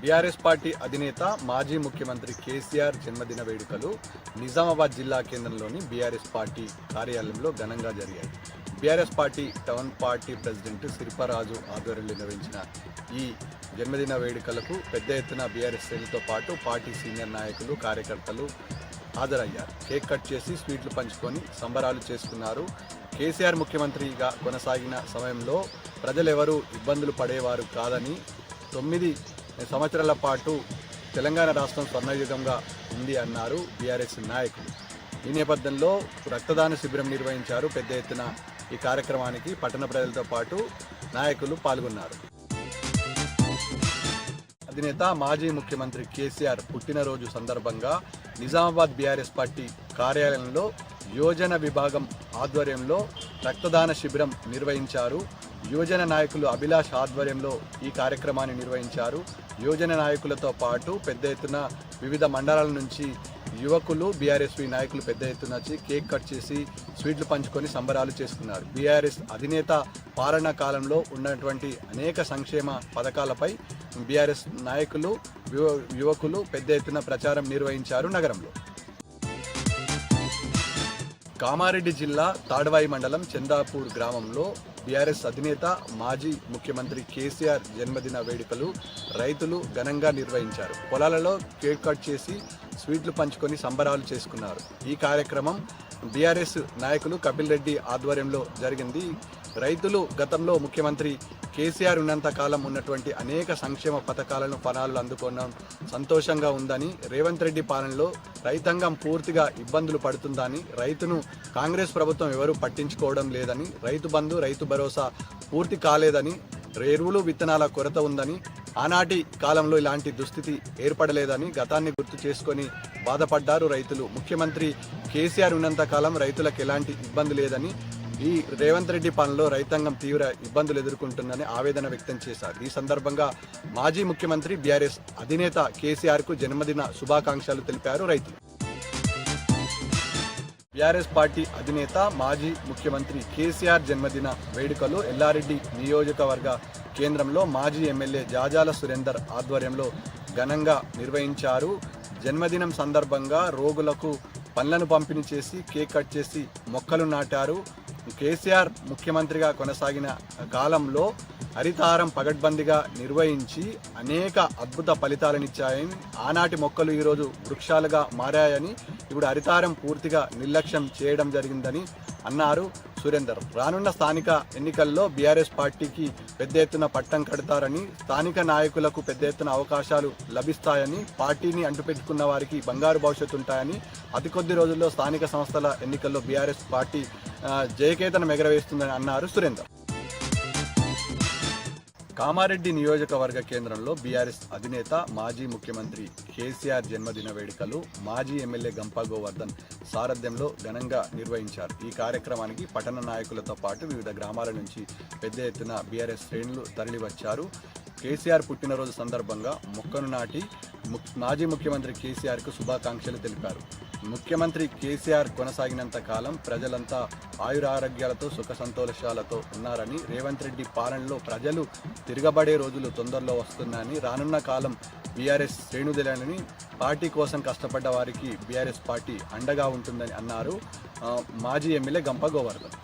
BRS party అధినేత మాజీ ముఖ్యమంత్రి కేసీఆర్ జన్మదిన వేడుకలు నిజామాబాద్ జిల్లా కేంద్రంలోని బీఆర్ఎస్ పార్టీ కార్యాలయంలో ఘనంగా జరిగాయి. BRS party town party president Shilparaju ఆధ్వర్యంలో నిర్వహించిన ఈ జన్మదిన వేడుకలకు పెద్ద ఎత్తున బీఆర్ఎస్ శ్రేణులతో పాటు పార్టీ సీనియర్ నాయకులు, కార్యకర్తలు హాజరయ్యారు. కేక్ కట్ చేసి స్వీట్లు పంచుకొని సంబరాలు చేసుకున్నారు. కేసీఆర్ ముఖ్యమంత్రిగా కొనసాగిన సమయంలో ప్రజలెవరూ ఇబ్బందులు పడేవారు కాదని, 9 సంవత్సరాల పాటు తెలంగాణ రాష్ట్రం స్వర్ణయుగంగా ఉంది అన్నారు బీఆర్ఎస్ నాయకులు. ఈ నేపథ్యంలో రక్తదాన శిబిరం నిర్వహించారు. పెద్ద ఎత్తున ఈ కార్యక్రమానికి పట్టణ ప్రజలతో పాటు నాయకులు పాల్గొన్నారు. అధినేత మాజీ ముఖ్యమంత్రి కేసీఆర్ పుట్టినరోజు సందర్భంగా నిజామాబాద్ బీఆర్ఎస్ పార్టీ కార్యాలయంలో యువజన విభాగం ఆధ్వర్యంలో రక్తదాన శిబిరం నిర్వహించారు. యువజన నాయకులు అభిలాష్ ఆధ్వర్యంలో ఈ కార్యక్రమాన్ని నిర్వహించారు. యువజన నాయకులతో పాటు పెద్ద ఎత్తున వివిధ మండలాల నుంచి యువకులు, బీఆర్ఎస్ నాయకులు పెద్ద ఎత్తున వచ్చి కేక్ కట్ చేసి స్వీట్లు పంచుకొని సంబరాలు చేసుకున్నారు. బీఆర్ఎస్ అధినేత పాలనా కాలంలో ఉన్నటువంటి అనేక సంక్షేమ పథకాలపై బీఆర్ఎస్ నాయకులు, యువకులు పెద్ద ఎత్తున ప్రచారం నిర్వహించారు. నగరంలో కామారెడ్డి జిల్లా తాడ్వాయి మండలం చందాపూర్ గ్రామంలో బీఆర్ఎస్ అధినేత మాజీ ముఖ్యమంత్రి కేసీఆర్ జన్మదిన వేడుకలు రైతులు ఘనంగా నిర్వహించారు. పొలాలలో కేక్ కట్ చేసి స్వీట్లు పంచుకొని సంబరాలు చేసుకున్నారు. ఈ కార్యక్రమం బీఆర్ఎస్ నాయకులు కపిల్ రెడ్డి ఆధ్వర్యంలో జరిగింది. రైతులు గతంలో ముఖ్యమంత్రి కేసీఆర్ ఉన్నంత కాలం ఉన్నటువంటి అనేక సంక్షేమ పథకాలను ఫలాలు అందుకోవడం సంతోషంగా ఉందని, రేవంత్ రెడ్డి పాలనలో రైతాంగం పూర్తిగా ఇబ్బందులు పడుతుందని, రైతును కాంగ్రెస్ ప్రభుత్వం ఎవరూ పట్టించుకోవడం లేదని, రైతు బంధు, రైతు భరోసా పూర్తి కాలేదని, ఎరువులు విత్తనాల కొరత ఉందని, ఆనాటి కాలంలో ఇలాంటి దుస్థితి ఏర్పడలేదని గతాన్ని గుర్తు చేసుకొని బాధపడ్డారు రైతులు. ముఖ్యమంత్రి కేసీఆర్ ఉన్నంత కాలం రైతులకు ఎలాంటి ఇబ్బంది లేదని, ఈ రేవంత్ రెడ్డి పాలనలో రైతాంగం తీవ్ర ఇబ్బందులు ఎదుర్కొంటుందని ఆవేదన వ్యక్తం చేశారు. ఈ సందర్భంగా మాజీ ముఖ్యమంత్రి బీఆర్ఎస్ అధినేత కేసీఆర్కు జన్మదిన శుభాకాంక్షలు తెలిపారు రైతులు. బీఆర్ఎస్ పార్టీ అధినేత మాజీ ముఖ్యమంత్రి కేసీఆర్ జన్మదిన వేడుకలు ఎల్లారెడ్డి నియోజకవర్గ కేంద్రంలో మాజీ ఎమ్మెల్యే జాజాల సురేందర్ ఆధ్వర్యంలో ఘనంగా నిర్వహించారు. జన్మదినం సందర్భంగా రోగులకు పండ్లను పంపిణీ చేసి కేక్ కట్ చేసి మొక్కలు నాటారు. కేసీఆర్ ముఖ్యమంత్రిగా కొనసాగిన కాలంలో హరితహారం పగడ్బందీగా నిర్వహించి అనేక అద్భుత ఫలితాలనిచ్చాయని, ఆనాటి మొక్కలు ఈరోజు వృక్షాలుగా మారాయని, ఇప్పుడు హరితహారం పూర్తిగా నిర్లక్ష్యం చేయడం జరిగిందని అన్నారు సురేందర్. రానున్న స్థానిక ఎన్నికల్లో బీఆర్ఎస్ పార్టీకి పెద్ద ఎత్తున పట్టం కడతారని, స్థానిక నాయకులకు పెద్ద ఎత్తున అవకాశాలు లభిస్తాయని, పార్టీని అంటుపెట్టుకున్న వారికి బంగారు భవిష్యత్తు ఉంటాయని, అతి కొద్ది రోజుల్లో స్థానిక సంస్థల ఎన్నికల్లో బీఆర్ఎస్ పార్టీ జయకేతనం ఎగరవేస్తుందని అన్నారు సురేందర్. కామారెడ్డి నియోజకవర్గ కేంద్రంలో బీఆర్ఎస్ అధినేత మాజీ ముఖ్యమంత్రి కేసీఆర్ జన్మదిన వేడుకలు మాజీ ఎమ్మెల్యే గంపా గోవర్ధన్ సారథ్యంలో ఘనంగా నిర్వహించారు. ఈ కార్యక్రమానికి పట్టణ నాయకులతో పాటు వివిధ గ్రామాల నుంచి పెద్ద ఎత్తున బీఆర్ఎస్ శ్రేణులు తరలివచ్చారు. కేసీఆర్ పుట్టినరోజు సందర్భంగా మొక్కను నాటి మాజీ ముఖ్యమంత్రి కేసీఆర్కు శుభాకాంక్షలు తెలిపారు. ముఖ్యమంత్రి కేసీఆర్ కొనసాగినంత కాలం ప్రజలంతా ఆయురారోగ్యాలతో సుఖ సంతోషాలతో ఉన్నారని, రేవంత్ రెడ్డి పాలనలో ప్రజలు తిరగబడే రోజులు తొందరలో వస్తున్నాయని, రానున్న కాలం బీఆర్ఎస్ శ్రేణుదేనని, పార్టీ కోసం కష్టపడ్డ వారికి బీఆర్ఎస్ పార్టీ అండగా ఉంటుందని అన్నారు మాజీ ఎమ్మెల్యే గంపా గోవర్ధన్.